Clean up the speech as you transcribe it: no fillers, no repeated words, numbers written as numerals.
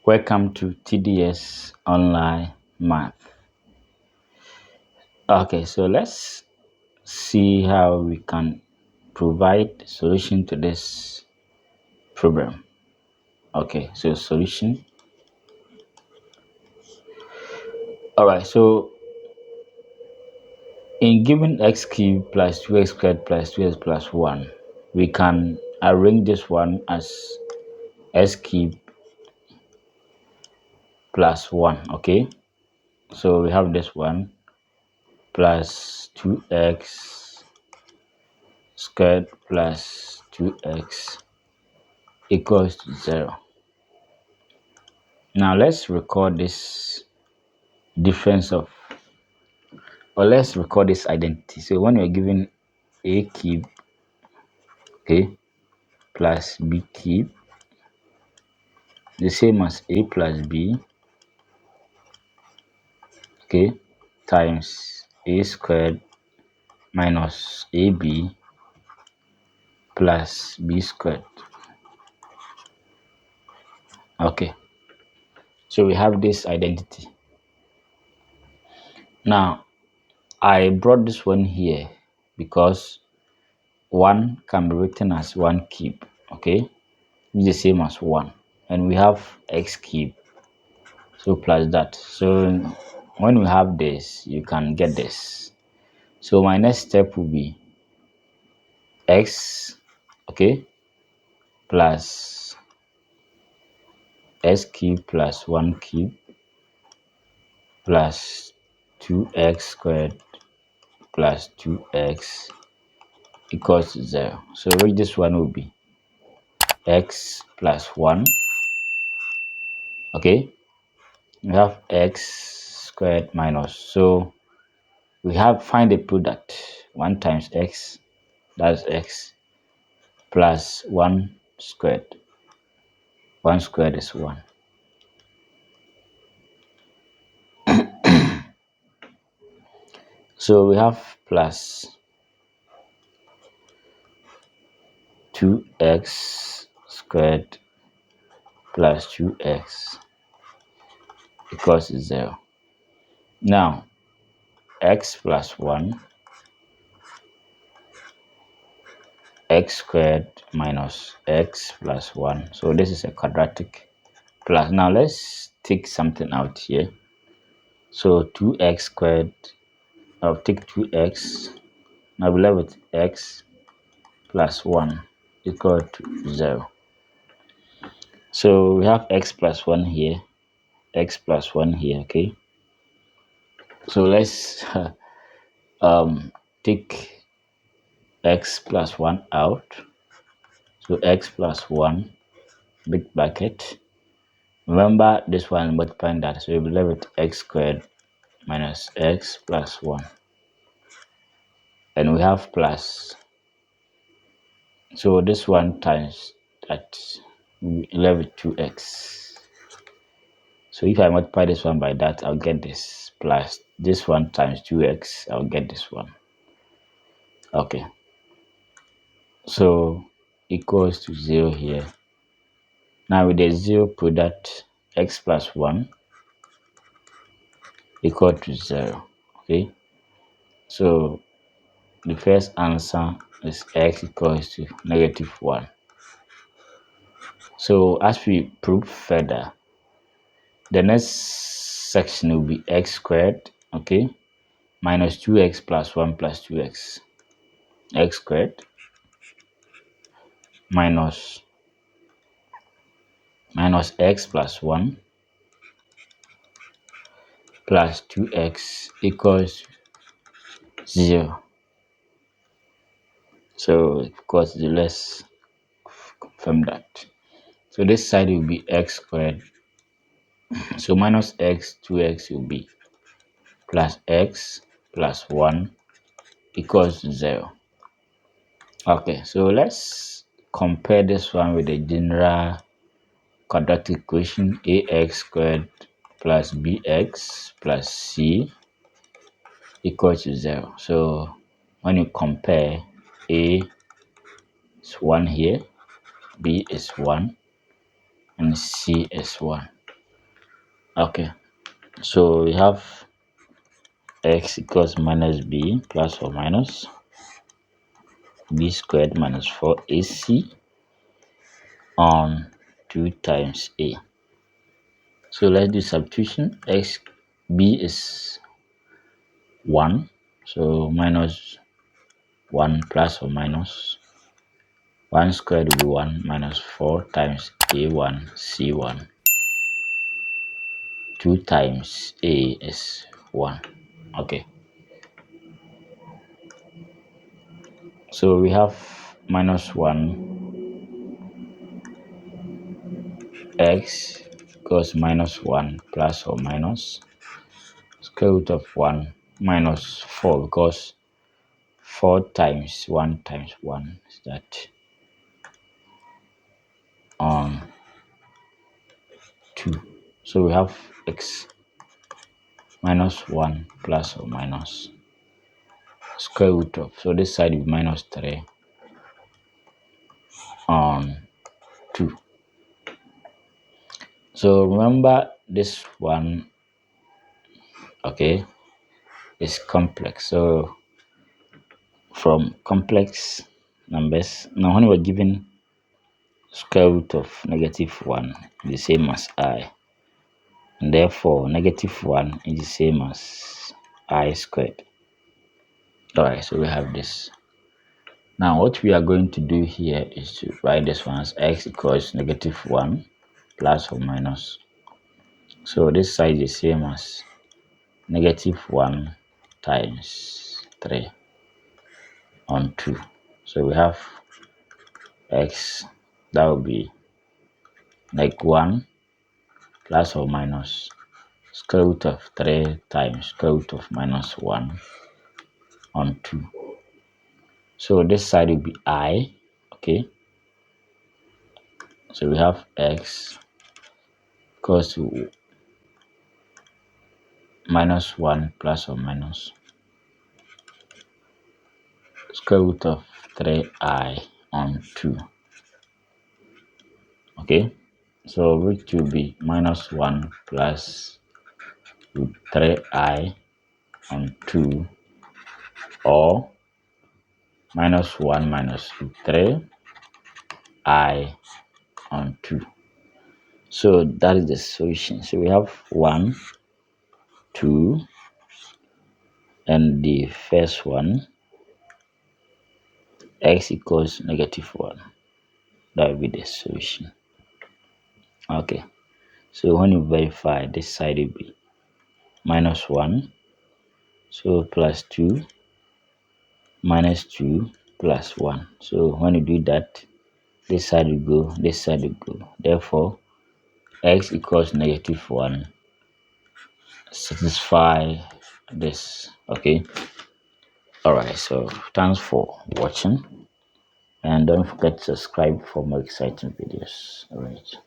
Welcome to TDS Online Math. Okay, so let's see how we can provide solution to this problem. Okay, so solution. Alright, so in given x cubed plus 2x squared plus 2x plus 1, we can arrange this one as x cubed plus 1. Okay, so we have this one plus 2x squared plus 2x equals to 0. Now let's record this difference of, or let's record this identity. So when we're given a cube, okay, plus b cube, the same as a plus b, okay, times a squared minus ab plus b squared. Okay, so we have this identity. Now I brought this one here because 1 can be written as 1 cube, okay, it's the same as 1, and we have x cube, so plus that. So when we have this, you can get this. So my next step will be x, okay, plus x cube plus 1 cube plus 2x squared plus 2x equals to 0. So this one will be x plus 1, okay, we have x squared minus, so we have find the product. 1 times x, that's x, plus 1 squared. 1 squared is 1. So we have plus 2x squared plus 2x equals 0. Now x plus 1, x squared minus x plus 1. So this is a quadratic plus. Now let's take something out here. So 2x squared, I'll take 2x. Now we're left with x plus 1 equal to 0. So we have x plus 1 here, x plus 1 here, okay. So let's take x plus 1 out. So x plus 1, big bracket. Remember this one multiplying that, so you'll be left with x squared minus x plus 1. And we have plus. So this one times that, we left with 2x. So if I multiply this one by that, I'll get this, plus this one times 2x, I'll get this one. Okay. So equals to 0 here. Now with the 0 product, x plus 1 equal to 0. Okay. So the first answer is x equals to -1. So as we prove further, the next section will be x squared, okay, minus 2x plus 1 plus 2x. X squared minus x plus 1 plus 2x equals 0. So of course, let's confirm that. So this side will be x squared. So minus x, 2x will be plus x plus 1 equals 0. Okay, so let's compare this one with the general quadratic equation ax squared plus bx plus c equals to 0. So when you compare, a is 1 here, b is 1, and c is 1. Okay, so we have x equals minus b plus or minus b squared minus 4ac on 2 times a. So let's do substitution. B is 1, so minus 1 plus or minus 1 squared will be 1 minus 4 times a1 c1. 2 times a is 1. Okay, so we have minus 1 x equals minus 1 plus or minus square root of 1 minus 4, because 4 times 1 times 1 is that on 2. So we have x minus 1 plus or minus square root of, so this side is minus 3 on 2. So remember this one, okay, is complex. So from complex numbers, now when we're given square root of -1 is the same as I, and therefore -1 is the same as I squared. Alright, so we have this. Now what we are going to do here is to write this one as x equals -1 plus or minus. So this side is the same as -1 times 3 on 2. So we have x, that will be like 1 plus or minus square root of 3 times square root of -1 on 2. So this side will be I, okay. So we have x equals to -1 plus or minus square root of 3i on 2. Okay, so which will be -1 plus root 3i on 2, or -1 minus root 3i on 2. So that is the solution. So we have 1, 2, and the first one, x equals -1. That will be the solution. Okay, so when you verify, this side will be -1, so plus 2, -2 plus 1. So when you do that, this side will go, this side will go. Therefore, x equals -1 satisfy this. Okay, alright, so thanks for watching, and don't forget to subscribe for more exciting videos. Alright.